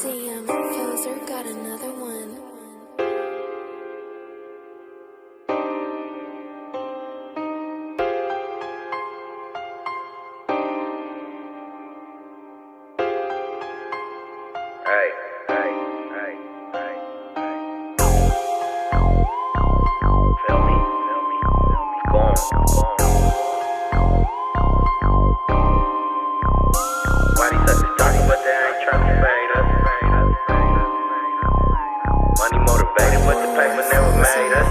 Damn, Poser got another one. Hey. Feel me? Gone. Why these suckers talking, but they ain't trying to fade us? Money motivated, but the paper never made us.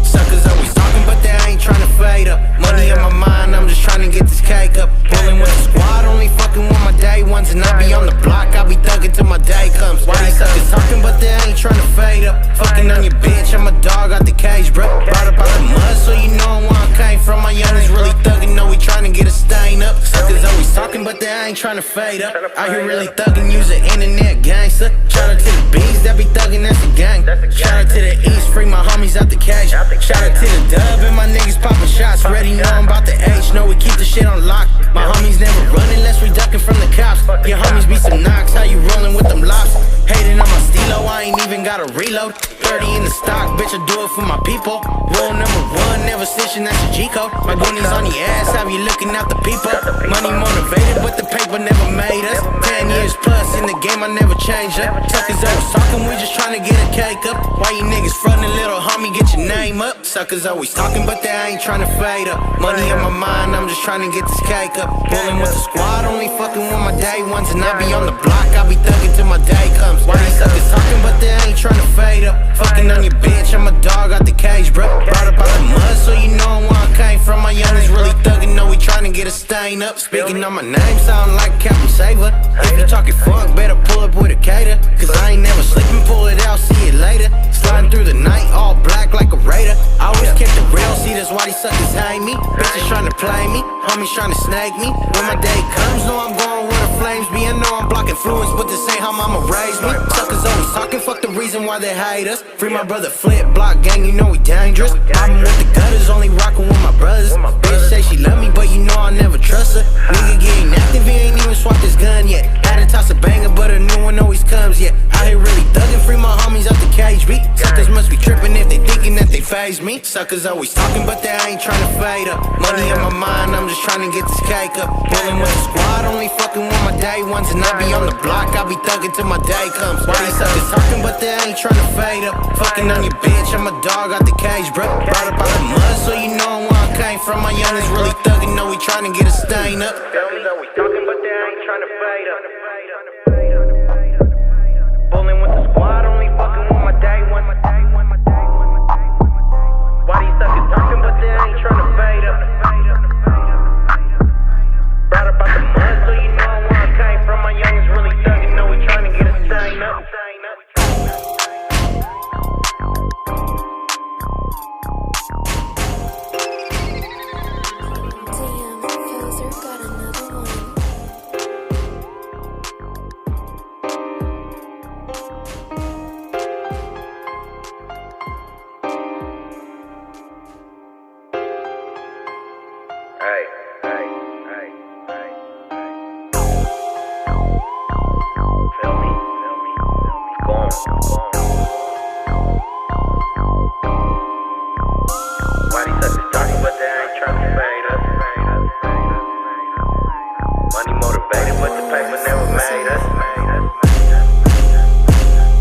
Suckers always talking, but they ain't trying to fade up. Money in my mind, I'm just trying to get this cake up. Pulling with the squad, only fucking with my day ones. And I be on the block, I be thugging till my day comes. Why these suckers talking, but they ain't trying to fade up? Fucking on your bitch, I'm a dog out the cage, bro. Brought up out the mud, so you know where I came from. My youngins really thugging, know we trying to get a stain up. Suckers always talking, but they ain't trying to fade up. Out here really thugging, use the internet gangster. Shout out to the bees that be thugging, that's the gang. Shout out to the east, free my homies out the cage. Shout out to the dub and my niggas popping shots. Ready, know I'm about the H, know we keep the shit on lock. My homies never run unless we ducking from the cops. Your homies be some knocks, how you rolling with them locks? Hating on my stilo, I ain't even gotta reload. 30 in the stock, bitch, I do it for my people. Rule number one, never snitching, that's a G-code. My goonies on the ass, have you looking out the people? Money motivated, but the paper never made us. 10 years plus in the game, I never changed up. Suckers always talking, we just trying to get a cake up. Why you niggas frontin', little homie, get your name up. Suckers always talking, but they ain't trying to fade up. Money in my mind, I'm just trying to get this cake up. Pulling with the squad, only fucking with my day ones. And I be on the block, I be thugging till my day comes. Why these suckers talking, but they ain't trying to fade up? Fucking on your bitch, I'm a dog out the cage, bro. Brought up out the mud, so you know where I came from. My youngins really thugging, know we trying to get a stain up. Speaking on my name, sound like Captain Saver. If you talking funk, better pull up with a cater. Cause I ain't never sleeping, pull it out, see it later. Sliding through the night, all black like a raider. I always kept it real, see that's why these suckers hate me. Bitches trying to play me, homies trying to snake me. When my day comes, know I'm going where the flames be. I know I'm blocking influence, but this ain't how mama raised me. Suckers always talking, fuck the reason why they hate us. Free my brother Flip, block gang, you know we dangerous. I'm with the gutters, only rocking with my brothers. Bitch say she love me, but you know I never trust her. Nigga getting active, he ain't even swapped his gun yet. Had to toss a banger, but a new one always comes, yeah. Out here really thugging, free my homies out the cage beat. Suckers must be tripping if they thinking that they phase me. Suckers always talking, but they ain't trying to fade up. Money in my mind, I'm just trying to get this cake up. Pulling with the squad, only fucking with my day ones. And I be on the block, I be thugging till my day comes. Why these suckers talking, but they ain't trying to fade up? Fucking on your bitch, I'm a dog out the cage, bro. Brought up out the mud, so you know where I came from. My youngins really thugging, know we trying to get a stain up. Suckers always talking, but they ain't trying to fade up. Pulling with the squad, only fucking with my day one. Why these suckers talking, but they ain't trying to fade up? Brought up out the mud, so you know where I came from. My youngins really thugging, know we trying to get a stain up. Damn, Poser got another one. Hey. Feel me? Gone. Why these suckers talking, but they ain't trying to fade us? Money motivated, but the paper never made us.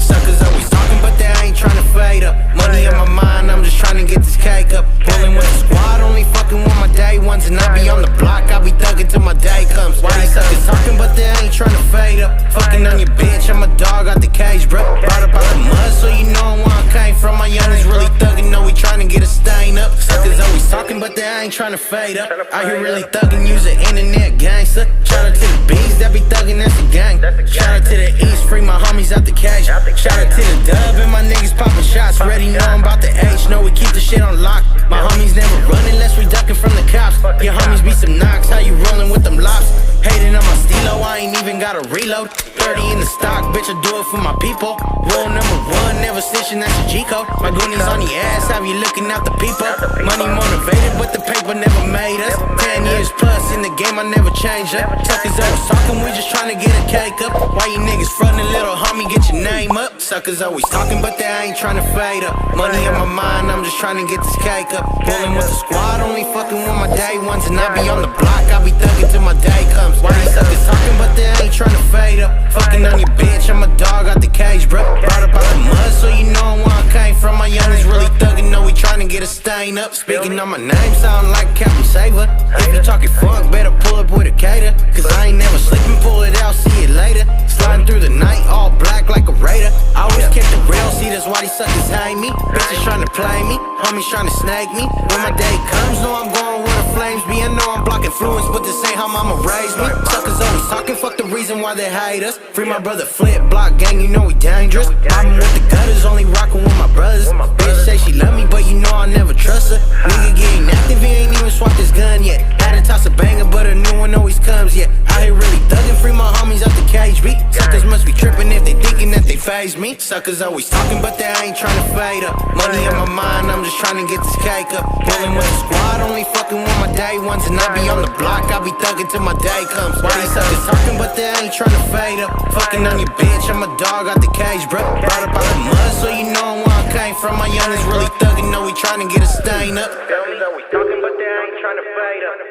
Suckers always talking, but they ain't trying to fade up. Money in my mind, I'm just trying to get this cake up. Pulling with the squad, only fucking with my day ones. And I be on the block, I be thugging till my day comes. Why these suckers talking, but they ain't trying to fade up? Fucking on your bitch, I'm a dog out the cage, bro. Brought up out the mud, so you know where I came from. My youngins really thugging, know we trying to get a stain up. Suckers always talking, but they ain't trying to fade up. Out here really thugging, use the internet gangster. Shout out to the bees that be thugging, that's the gang. Shout out to the east, free my homies out the cage. Shout out to the dub and my niggas popping shots. Ready, know I'm about the H, know we keep the shit on lock. My homies never run unless we ducking from the cops. Your homies be some knocks, how you rolling with them locks? Hating on my stilo, I ain't even gotta reload. 30 in the stock, bitch, I do it for my people. Rule number one, never snitching, that's a G-code. My goonies on the ass, have you looking out the people? Money motivated, but the paper never made us. 10 years plus in the game, I never changed change up. Suckers always talking, we just trying to get a cake up. Why you niggas frontin', little homie, get your name up. Suckers always talking, but they ain't trying to fade up. Money on my mind, I'm just trying to get this cake up. Bullin' with the squad, only fucking with my day ones. And I be on the block, I be thuggin' till my day comes. Why these suckers talking, but they ain't trying to fade up. Fucking on your bitch, I'm a dog out the cage, bro. Brought up out the mud, so you know where I came from. My youngins really thuggin', know we trying to get a stain up. Speaking on my name, sound like Captain Saver. If you talking funk, better pull up with a cater. Cause I ain't never sleeping, pull it out, see it later. Sliding through the night, all black like a raider. I always kept it real, see that's why these suckers hate me. Bitches trying to play me, homies trying to snag me. When my day comes, know I'm going where the flames be. I know I'm blocking influence, but this ain't how mama raised me. Suckers always talking, fuck the reason why they hate us. Free my brother Flip, block gang, you know we dangerous. Mobbing with the gutters, only rocking with my brothers. Bitch say she love me, but you know I never trust her. Nigga getting active, he ain't even swapped his gun yet. Had to toss a banger, but a new one always comes, yeah. Out here really thugging, free my homies out the cage beat. Suckers must be tripping if they thinking that they phase me. Suckers always talking, but they ain't trying to fade up. Money on my mind, I'm just trying to get this cake up. Bullin' with the squad, only fucking with my day ones. And I be on the block, I be thugging till my day comes. Why these suckers talking, but they ain't trying to fade up. Fucking on your bitch, I'm a dog out the cage, bro. Brought up out the mud, so you know where I came from. My youngins really thugging, know we trying to get a stain up. Suckers always talking, but they ain't trying to fade up.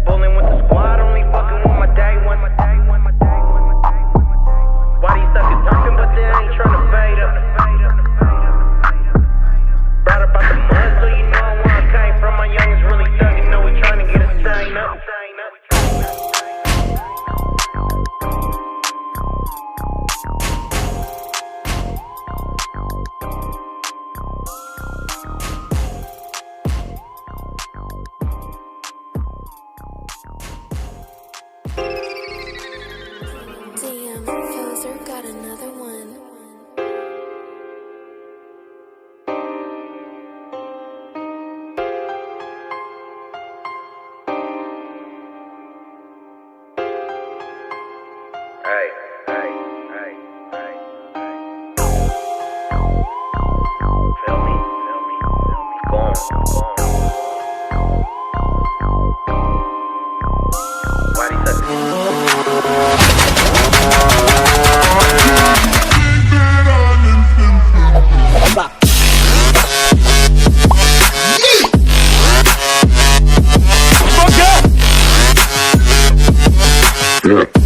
Bullin' with the squad, only fucking with my day one. Why these suckers talking, but they ain't trying to fade up. Brought up out the mud, so you know where I came from. My youngins really thugging, know we trying to get a stain up. Damn, Pfizer got another one. Hey. Feel me? Go on. Why these suckers?